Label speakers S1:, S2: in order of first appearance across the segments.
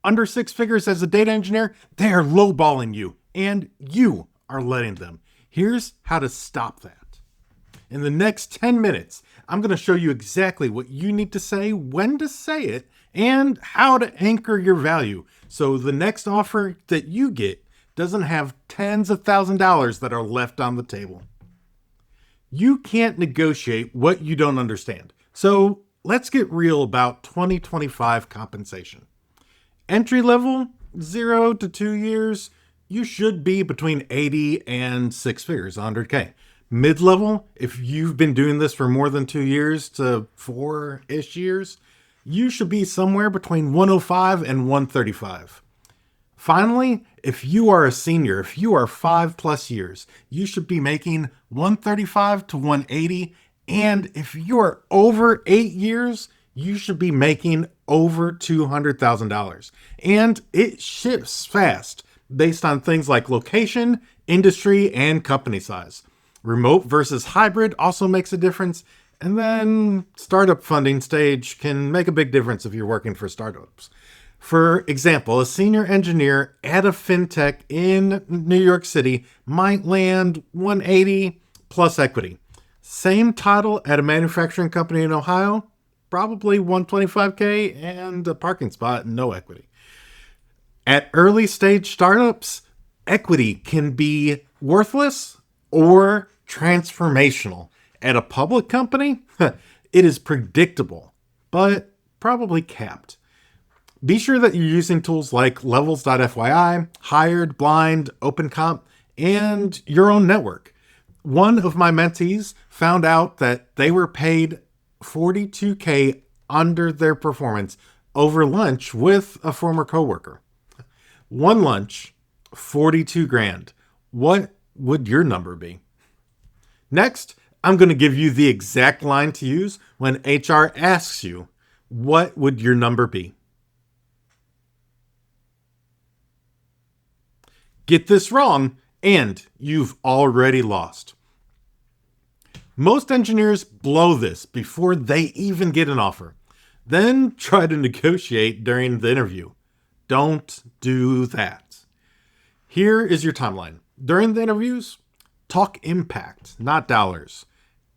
S1: under six figures as a data engineer, they are lowballing you, and you are letting them. Here's how to stop that. In the next 10 minutes, I'm going to show you exactly what you need to say, when to say it, and how to anchor your value so the next offer that you get doesn't have tens of thousands of dollars that are left on the table. You can't negotiate what you don't understand. So let's get real about 2025 compensation. Entry level, 0 to 2 years, you should be between 80 and six figures, 100K. Mid-level, if you've been doing this for more than 2 years to 4-ish years, you should be somewhere between 105 and 135. Finally, if you are a senior, if you are 5+ years, you should be making 135 to 180. And if you're over 8 years, you should be making over $200,000. And it shifts fast based on things like location, industry, and company size. Remote versus hybrid also makes a difference. And then startup funding stage can make a big difference if you're working for startups. For example, a senior engineer at a fintech in New York City might land 180 plus equity. Same title at a manufacturing company in Ohio, probably 125K and a parking spot and no equity. At early stage startups, equity can be worthless or transformational. At a public company, it is predictable, but probably capped. Be sure that you're using tools like levels.fyi, Hired, Blind, OpenComp, and your own network. One of my mentees found out that they were paid $42K under their performance over lunch with a former coworker. One lunch, 42 grand. What would your number be? Next, I'm going to give you the exact line to use when HR asks you, what would your number be? Get this wrong, and you've already lost. Most engineers blow this before they even get an offer, then try to negotiate during the interview. Don't do that. Here is your timeline. During the interviews, talk impact, not dollars.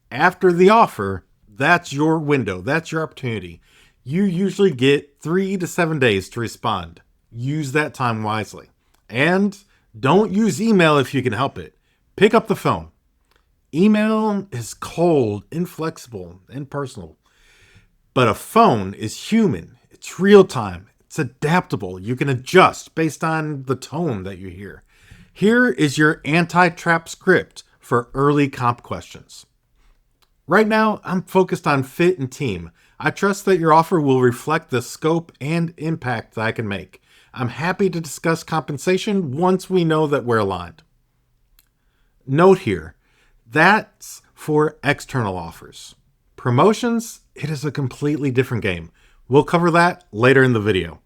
S1: After the offer, that's your window. That's your opportunity. You usually get 3 to 7 days to respond. Use that time wisely. And don't use email if you can help it. Pick up the phone. Email is cold, inflexible, impersonal. But a phone is human. It's real time. It's adaptable. You can adjust based on the tone that you hear. Here is your anti-trap script for early comp questions. Right now, I'm focused on fit and team. I trust that your offer will reflect the scope and impact that I can make. I'm happy to discuss compensation once we know that we're aligned. Note here, that's for external offers. Promotions, it is a completely different game. We'll cover that later in the video.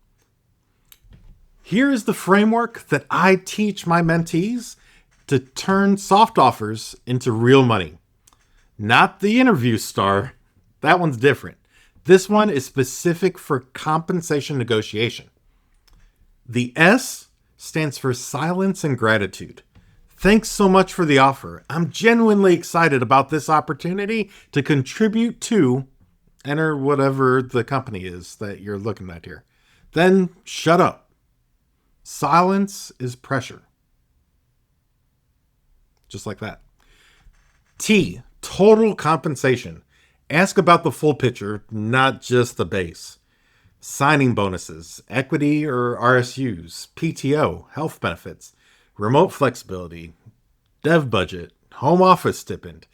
S1: Here is the framework that I teach my mentees to turn soft offers into real money. Not the interview star. That one's different. This one is specific for compensation negotiation. The S stands for silence and gratitude. Thanks so much for the offer. I'm genuinely excited about this opportunity to contribute to, enter whatever the company is that you're looking at here. Then shut up. Silence is pressure. Just like that. T, total compensation. Ask about the full picture, not just the base. Signing bonuses, equity or RSUs, PTO, health benefits, remote flexibility, dev budget, home office stipend,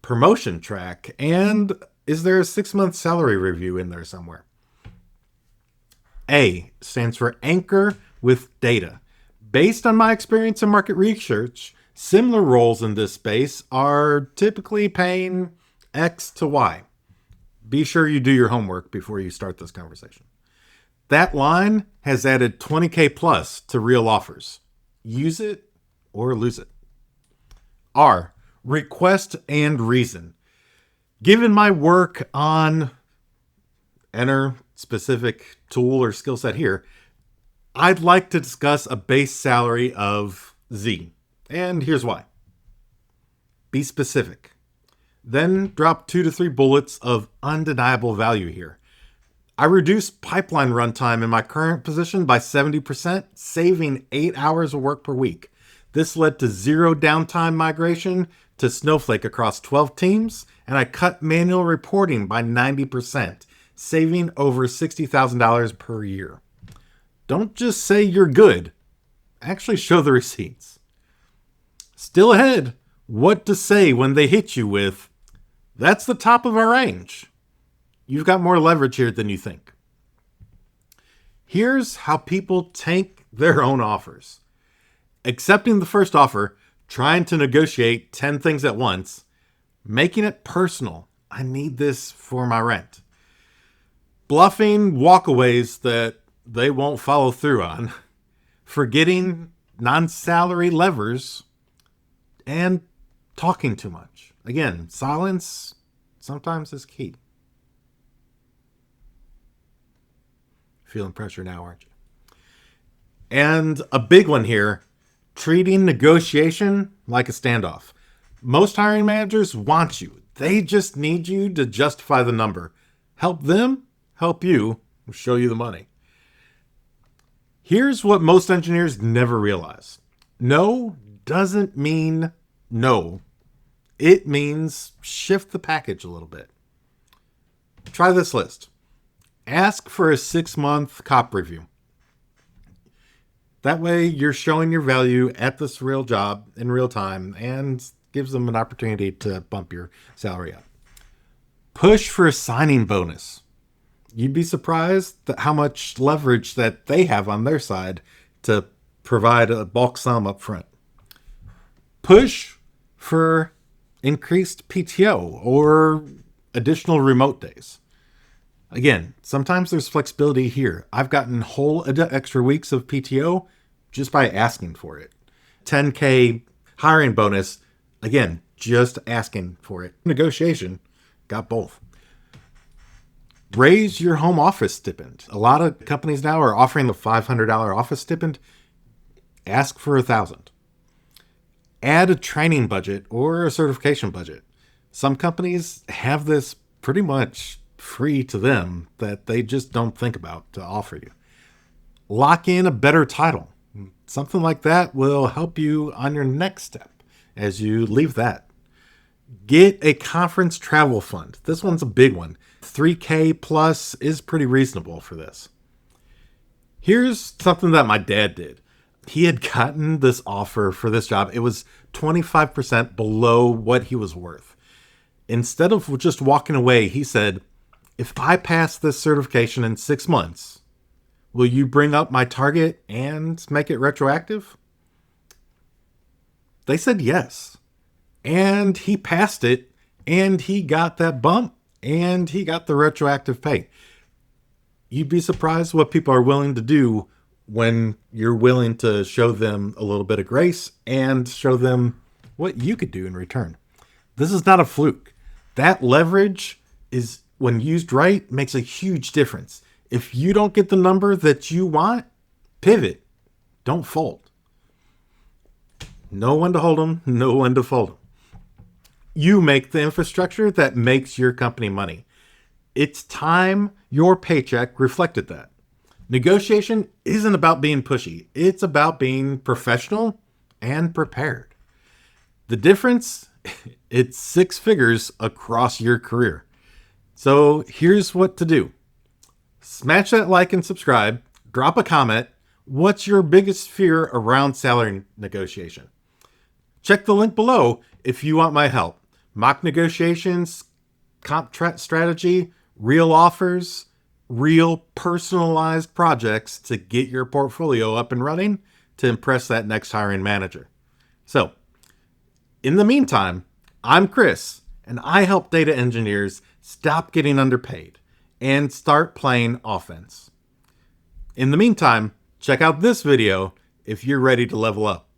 S1: promotion track, and is there a 6-month salary review in there somewhere? A stands for anchor with data. Based on my experience in market research, similar roles in this space are typically paying X to Y. Be sure you do your homework before you start this conversation. That line has added 20K plus to real offers. Use it or lose it. R, request and reason. Given my work on enter specific tool or skill set here, I'd like to discuss a base salary of Z. And here's why. Be specific. Then drop 2 to 3 bullets of undeniable value here. I reduced pipeline runtime in my current position by 70%, saving 8 hours of work per week. This led to 0 downtime migration to Snowflake across 12 teams, and I cut manual reporting by 90%, saving over $60,000 per year. Don't just say you're good. Actually show the receipts. Still ahead, what to say when they hit you with, "That's the top of our range." You've got more leverage here than you think. Here's how people tank their own offers. Accepting the first offer, trying to negotiate 10 things at once, making it personal. "I need this for my rent." Bluffing walkaways that they won't follow through on. Forgetting non-salary levers, and talking too much. Again, silence sometimes is key. Feeling pressure now, aren't you? And a big one here, treating negotiation like a standoff. Most hiring managers want you. They just need you to justify the number. Help them, help you, show you the money. Here's what most engineers never realize. No doesn't mean no. It means shift the package a little bit. Try this list. Ask for a 6-month cop review. That way you're showing your value at this real job in real time and gives them an opportunity to bump your salary up. Push for a signing bonus. You'd be surprised at how much leverage that they have on their side to provide a bulk sum up front. Push for increased PTO or additional remote days. Again, sometimes there's flexibility here. I've gotten whole extra weeks of PTO just by asking for it. 10K hiring bonus, again, just asking for it. Negotiation, got both. Raise your home office stipend. A lot of companies now are offering the $500 office stipend. Ask for $1,000. Add a training budget or a certification budget. Some companies have this pretty much free to them that they just don't think about to offer you. Lock in a better title. Something like that will help you on your next step as you leave that. Get a conference travel fund. This one's a big one. $3K plus is pretty reasonable for this. Here's something that my dad did. He had gotten this offer for this job. It was 25% below what he was worth. Instead of just walking away, he said, "If I pass this certification in 6 months, will you bring up my target and make it retroactive?" They said yes. And he passed it, and he got that bump, and he got the retroactive pay. You'd be surprised what people are willing to do when you're willing to show them a little bit of grace and show them what you could do in return. This is not a fluke. That leverage is, when used right, makes a huge difference. If you don't get the number that you want, pivot. Don't fold. Know when to hold them, know when to fold them. You make the infrastructure that makes your company money. It's time your paycheck reflected that. Negotiation isn't about being pushy. It's about being professional and prepared. The difference, it's 6 figures across your career. So here's what to do. Smash that like and subscribe. Drop a comment. What's your biggest fear around salary negotiation? Check the link below if you want my help. Mock negotiations, comp strategy, real offers, real personalized projects to get your portfolio up and running to impress that next hiring manager. So, in the meantime, I'm Chris, and I help data engineers stop getting underpaid and start playing offense. In the meantime, check out this video if you're ready to level up.